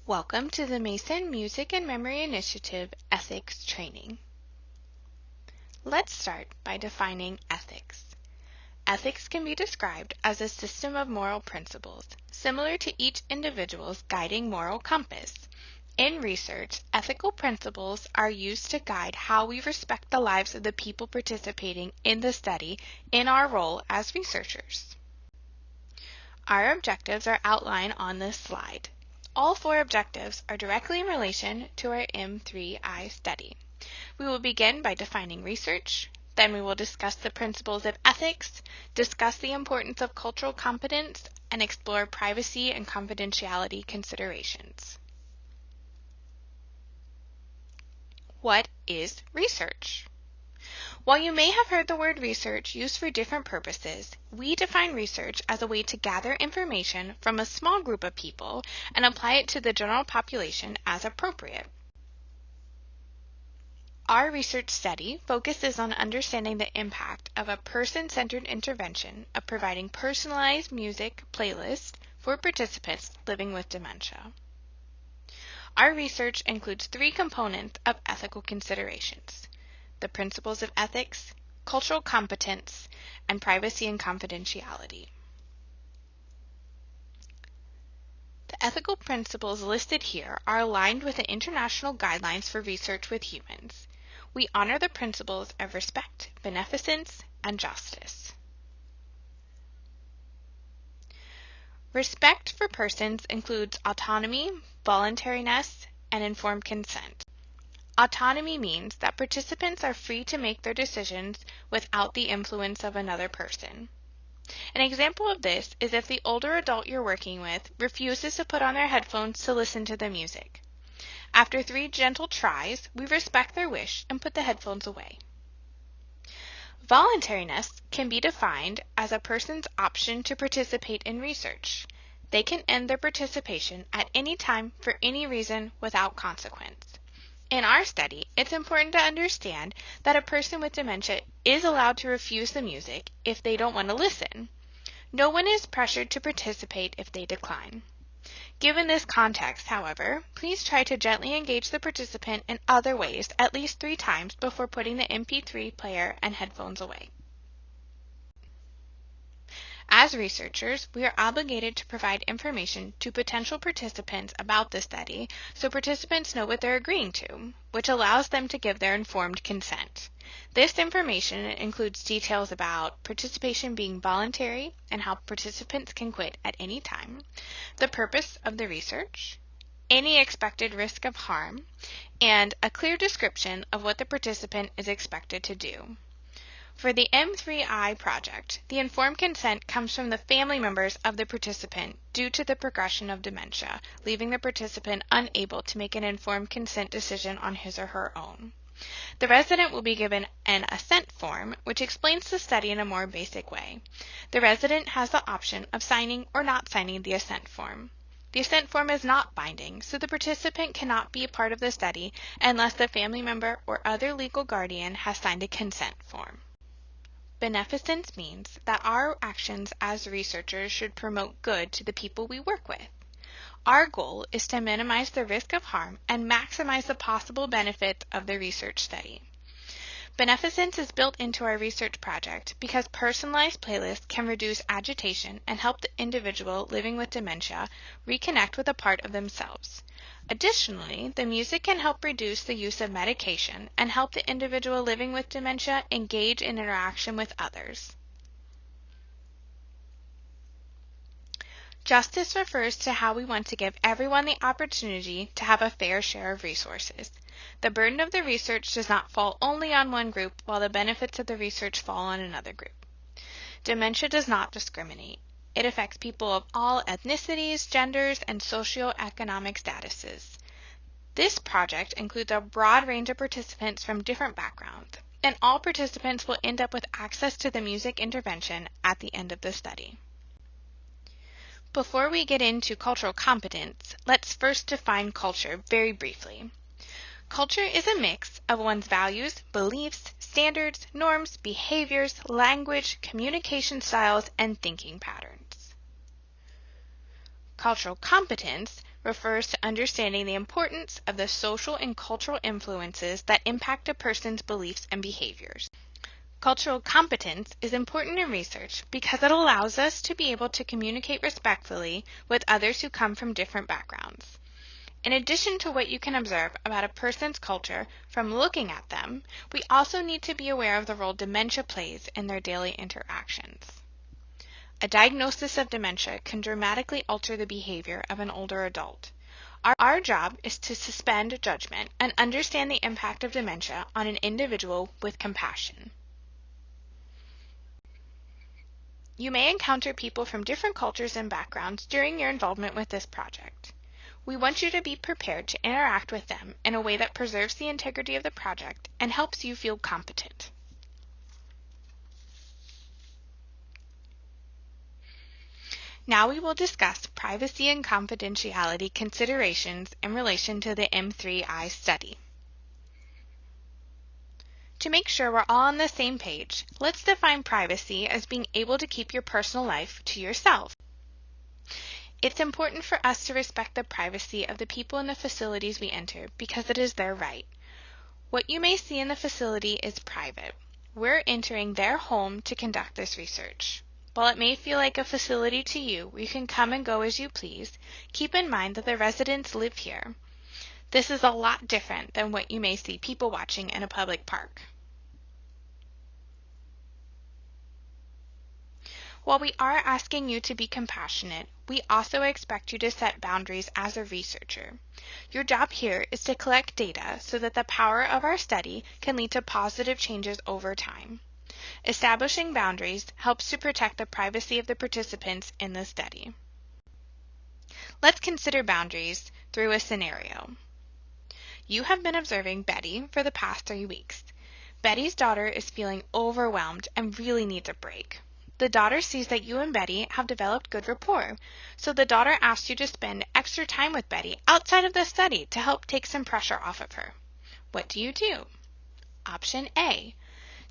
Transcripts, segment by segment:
Welcome to the Mason Music and Memory Initiative Ethics Training. Let's start by defining ethics. Ethics can be described as a system of moral principles, similar to each individual's guiding moral compass. In research, ethical principles are used to guide how we respect the lives of the people participating in the study in our role as researchers. Our objectives are outlined on this slide. All 4 objectives are directly in relation to our M3I study. We will begin by defining research, then we will discuss the principles of ethics, discuss the importance of cultural competence, and explore privacy and confidentiality considerations. What is research? While you may have heard the word research used for different purposes, we define research as a way to gather information from a small group of people and apply it to the general population as appropriate. Our research study focuses on understanding the impact of a person-centered intervention of providing personalized music playlists for participants living with dementia. Our research includes 3 components of ethical considerations: the principles of ethics, cultural competence, and privacy and confidentiality. The ethical principles listed here are aligned with the international guidelines for research with humans. We honor the principles of respect, beneficence, and justice. Respect for persons includes autonomy, voluntariness, and informed consent. Autonomy means that participants are free to make their decisions without the influence of another person. An example of this is if the older adult you're working with refuses to put on their headphones to listen to the music. After 3 gentle tries, we respect their wish and put the headphones away. Voluntariness can be defined as a person's option to participate in research. They can end their participation at any time for any reason without consequence. In our study, it's important to understand that a person with dementia is allowed to refuse the music if they don't want to listen. No one is pressured to participate if they decline. Given this context, however, please try to gently engage the participant in other ways at least 3 times before putting the MP3 player and headphones away. As researchers, we are obligated to provide information to potential participants about the study so participants know what they're agreeing to, which allows them to give their informed consent. This information includes details about participation being voluntary and how participants can quit at any time, the purpose of the research, any expected risk of harm, and a clear description of what the participant is expected to do. For the M3I project, the informed consent comes from the family members of the participant due to the progression of dementia, leaving the participant unable to make an informed consent decision on his or her own. The resident will be given an assent form, which explains the study in a more basic way. The resident has the option of signing or not signing the assent form. The assent form is not binding, so the participant cannot be a part of the study unless the family member or other legal guardian has signed a consent form. Beneficence means that our actions as researchers should promote good to the people we work with. Our goal is to minimize the risk of harm and maximize the possible benefits of the research study. Beneficence is built into our research project because personalized playlists can reduce agitation and help the individual living with dementia reconnect with a part of themselves. Additionally, the music can help reduce the use of medication and help the individual living with dementia engage in interaction with others. Justice refers to how we want to give everyone the opportunity to have a fair share of resources. The burden of the research does not fall only on one group, while the benefits of the research fall on another group. Dementia does not discriminate. It affects people of all ethnicities, genders, and socioeconomic statuses. This project includes a broad range of participants from different backgrounds, and all participants will end up with access to the music intervention at the end of the study. Before we get into cultural competence, let's first define culture very briefly. Culture is a mix of one's values, beliefs, standards, norms, behaviors, language, communication styles, and thinking patterns. Cultural competence refers to understanding the importance of the social and cultural influences that impact a person's beliefs and behaviors. Cultural competence is important in research because it allows us to be able to communicate respectfully with others who come from different backgrounds. In addition to what you can observe about a person's culture from looking at them, we also need to be aware of the role dementia plays in their daily interactions. A diagnosis of dementia can dramatically alter the behavior of an older adult. Our job is to suspend judgment and understand the impact of dementia on an individual with compassion. You may encounter people from different cultures and backgrounds during your involvement with this project. We want you to be prepared to interact with them in a way that preserves the integrity of the project and helps you feel competent. Now we will discuss privacy and confidentiality considerations in relation to the M3I study. To make sure we're all on the same page, let's define privacy as being able to keep your personal life to yourself. It's important for us to respect the privacy of the people in the facilities we enter because it is their right. What you may see in the facility is private. We're entering their home to conduct this research. While it may feel like a facility to you where you can come and go as you please, keep in mind that the residents live here. This is a lot different than what you may see people watching in a public park. While we are asking you to be compassionate, we also expect you to set boundaries as a researcher. Your job here is to collect data so that the power of our study can lead to positive changes over time. Establishing boundaries helps to protect the privacy of the participants in the study. Let's consider boundaries through a scenario. You have been observing Betty for the past 3 weeks. Betty's daughter is feeling overwhelmed and really needs a break. The daughter sees that you and Betty have developed good rapport, so the daughter asks you to spend extra time with Betty outside of the study to help take some pressure off of her. What do? Option A.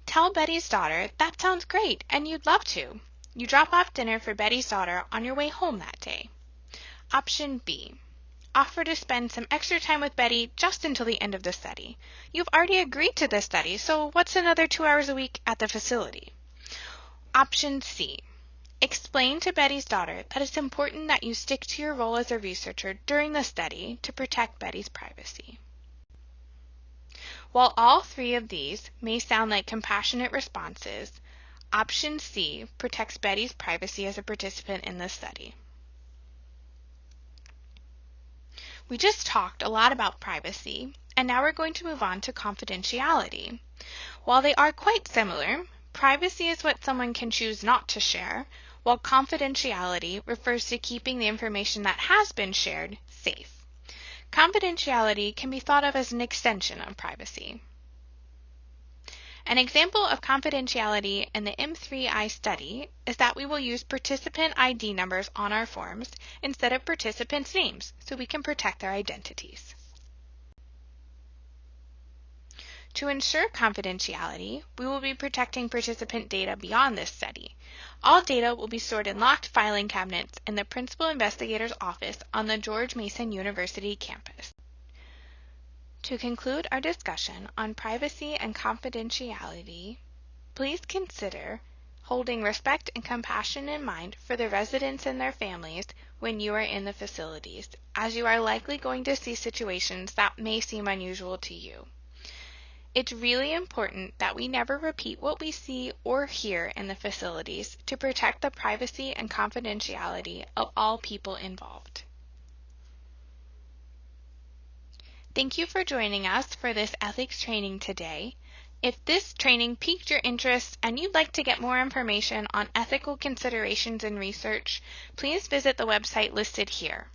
Tell Betty's daughter that sounds great and you'd love to. You drop off dinner for Betty's daughter on your way home that day. Option B. Offer to spend some extra time with Betty just until the end of the study. You've already agreed to this study, so what's another 2 hours a week at the facility? Option C. Explain to Betty's daughter that it's important that you stick to your role as a researcher during the study to protect Betty's privacy. While all 3 of these may sound like compassionate responses, Option C protects Betty's privacy as a participant in the study. We just talked a lot about privacy, and now we're going to move on to confidentiality. While they are quite similar, privacy is what someone can choose not to share, while confidentiality refers to keeping the information that has been shared safe. Confidentiality can be thought of as an extension of privacy. An example of confidentiality in the M3I study is that we will use participant ID numbers on our forms instead of participants' names so we can protect their identities. To ensure confidentiality, we will be protecting participant data beyond this study. All data will be stored in locked filing cabinets in the Principal Investigator's office on the George Mason University campus. To conclude our discussion on privacy and confidentiality, please consider holding respect and compassion in mind for the residents and their families when you are in the facilities, as you are likely going to see situations that may seem unusual to you. It's really important that we never repeat what we see or hear in the facilities to protect the privacy and confidentiality of all people involved. Thank you for joining us for this ethics training today. If this training piqued your interest and you'd like to get more information on ethical considerations in research, please visit the website listed here.